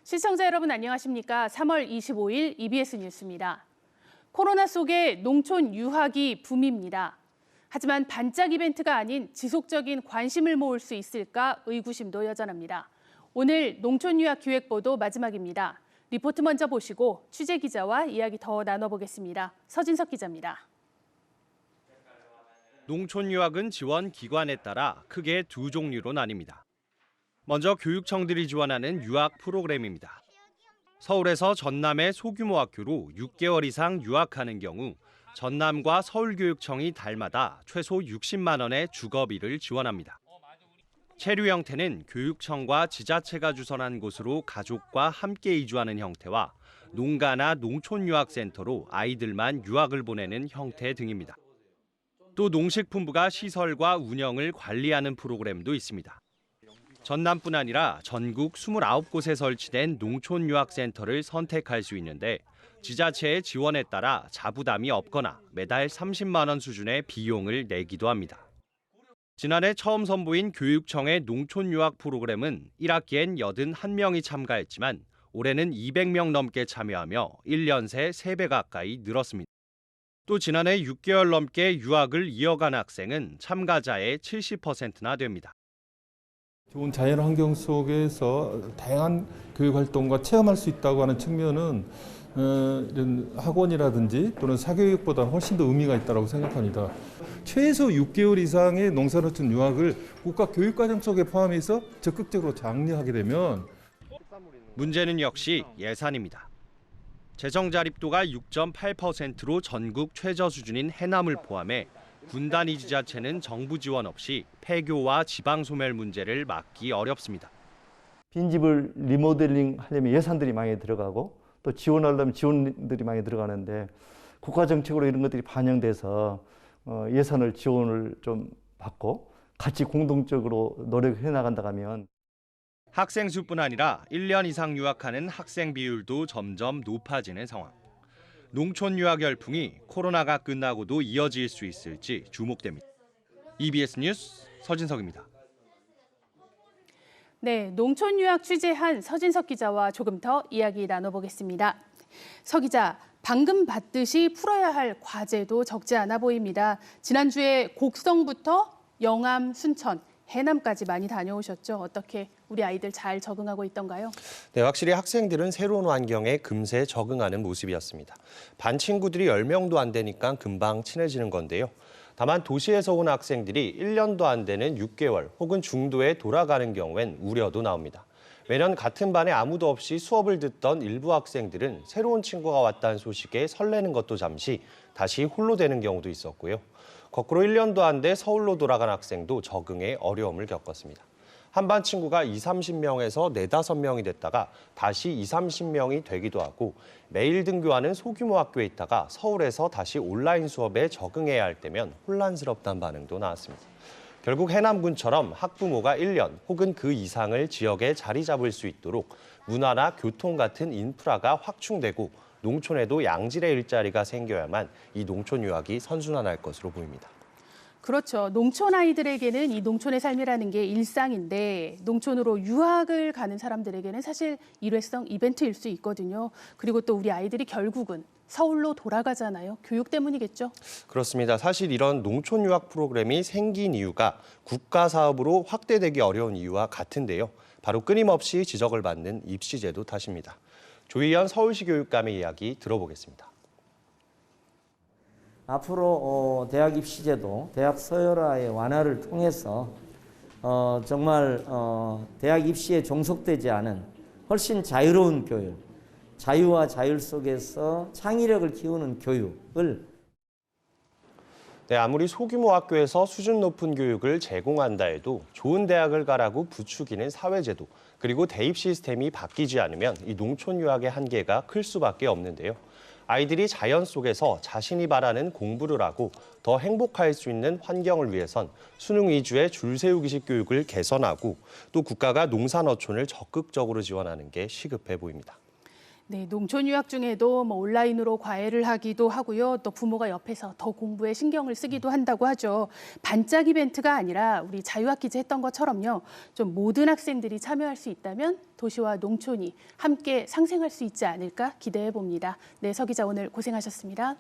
시청자 여러분 안녕하십니까? 3월 25일 EBS 뉴스입니다. 코로나 속에 농촌 유학이 붐입니다. 하지만 반짝 이벤트가 아닌 지속적인 관심을 모을 수 있을까 의구심도 여전합니다. 오늘 농촌 유학 기획보도 마지막입니다. 리포트 먼저 보시고 취재 기자와 이야기 더 나눠보겠습니다. 서진석 기자입니다. 농촌 유학은 지원 기관에 따라 크게 두 종류로 나뉩니다. 먼저 교육청들이 지원하는 유학 프로그램입니다. 서울에서 전남의 소규모 학교로 6개월 이상 유학하는 경우 전남과 서울교육청이 달마다 최소 60만 원의 주거비를 지원합니다. 체류 형태는 교육청과 지자체가 주선한 곳으로 가족과 함께 이주하는 형태와 농가나 농촌유학센터로 아이들만 유학을 보내는 형태 등입니다. 또 농식품부가 시설과 운영을 관리하는 프로그램도 있습니다. 전남뿐 아니라 전국 29곳에 설치된 농촌유학센터를 선택할 수 있는데 지자체의 지원에 따라 자부담이 없거나 매달 30만 원 수준의 비용을 내기도 합니다. 지난해 처음 선보인 교육청의 농촌유학 프로그램은 1학기엔 81명이 참가했지만 올해는 200명 넘게 참여하며 1년 새 3배 가까이 늘었습니다. 또 지난해 6개월 넘게 유학을 이어간 학생은 참가자의 70%나 됩니다. 좋은 자연 환경 속에서 다양한 교육 활동과 체험할 수 있다고 하는 측면은 이런 학원이라든지 또는 사교육보다 훨씬 더 의미가 있다고 생각합니다. 최소 6개월 이상의 농사노촌 유학을 국가 교육과정 속에 포함해서 적극적으로 장려하게 되면 문제는 역시 예산입니다. 재정 자립도가 6.8%로 전국 최저 수준인 해남을 포함해 군단위 지자체는 정부 지원 없이 폐교와 지방 소멸 문제를 막기 어렵습니다. 빈집을 리모델링 하려면 예산들이 많이 들어가고 또 지원하려면 지원들이 많이 들어가는데 국가 정책으로 이런 것들이 반영돼서 예산을 지원을 좀 받고 같이 공동적으로 노력해 나간다 하면 학생 수뿐 아니라 1년 이상 유학하는 학생 비율도 점점 높아지는 상황. 농촌 유학 열풍이 코로나가 끝나고도 이어질 수 있을지 주목됩니다. EBS 뉴스 서진석입니다. 네, 농촌 유학 취재한 서진석 기자와 조금 더 이야기 나눠보겠습니다. 서 기자, 방금 봤듯이 풀어야 할 과제도 적지 않아 보입니다. 지난주에 곡성부터 영암, 순천, 해남까지 많이 다녀오셨죠? 어떻게 우리 아이들 잘 적응하고 있던가요? 네, 확실히 학생들은 새로운 환경에 금세 적응하는 모습이었습니다. 반 친구들이 10명도 안 되니까 금방 친해지는 건데요. 다만 도시에서 온 학생들이 1년도 안 되는 6개월 혹은 중도에 돌아가는 경우엔 우려도 나옵니다. 매년 같은 반에 아무도 없이 수업을 듣던 일부 학생들은 새로운 친구가 왔다는 소식에 설레는 것도 잠시 다시 홀로 되는 경우도 있었고요. 거꾸로 1년도 안 돼 서울로 돌아간 학생도 적응에 어려움을 겪었습니다. 한 반 친구가 20-30명에서 4-5명이 됐다가 다시 20-30명이 되기도 하고 매일 등교하는 소규모 학교에 있다가 서울에서 다시 온라인 수업에 적응해야 할 때면 혼란스럽다는 반응도 나왔습니다. 결국 해남군처럼 학부모가 1년 혹은 그 이상을 지역에 자리 잡을 수 있도록 문화나 교통 같은 인프라가 확충되고 농촌에도 양질의 일자리가 생겨야만 이 농촌 유학이 선순환할 것으로 보입니다. 그렇죠. 농촌 아이들에게는 이 농촌의 삶이라는 게 일상인데 농촌으로 유학을 가는 사람들에게는 사실 일회성 이벤트일 수 있거든요. 그리고 또 우리 아이들이 결국은 서울로 돌아가잖아요. 교육 때문이겠죠? 그렇습니다. 사실 이런 농촌 유학 프로그램이 생긴 이유가 국가 사업으로 확대되기 어려운 이유와 같은데요. 바로 끊임없이 지적을 받는 입시제도 탓입니다. 조희연 서울시 교육감의 이야기 들어보겠습니다. 앞으로 대학 입시제도, 대학 서열화의 완화를 통해서 정말 대학 입시에 종속되지 않은 훨씬 자유로운 교육, 자유와 자율 속에서 창의력을 키우는 교육을 네, 아무리 소규모 학교에서 수준 높은 교육을 제공한다 해도 좋은 대학을 가라고 부추기는 사회제도, 그리고 대입 시스템이 바뀌지 않으면 이 농촌 유학의 한계가 클 수밖에 없는데요. 아이들이 자연 속에서 자신이 바라는 공부를 하고 더 행복할 수 있는 환경을 위해선 수능 위주의 줄 세우기식 교육을 개선하고 또 국가가 농사어촌을 적극적으로 지원하는 게 시급해 보입니다. 네, 농촌 유학 중에도 온라인으로 과외를 하기도 하고요. 또 부모가 옆에서 더 공부에 신경을 쓰기도 한다고 하죠. 반짝 이벤트가 아니라 우리 자유학기제 했던 것처럼요. 좀 모든 학생들이 참여할 수 있다면 도시와 농촌이 함께 상생할 수 있지 않을까 기대해 봅니다. 네, 서 기자 오늘 고생하셨습니다.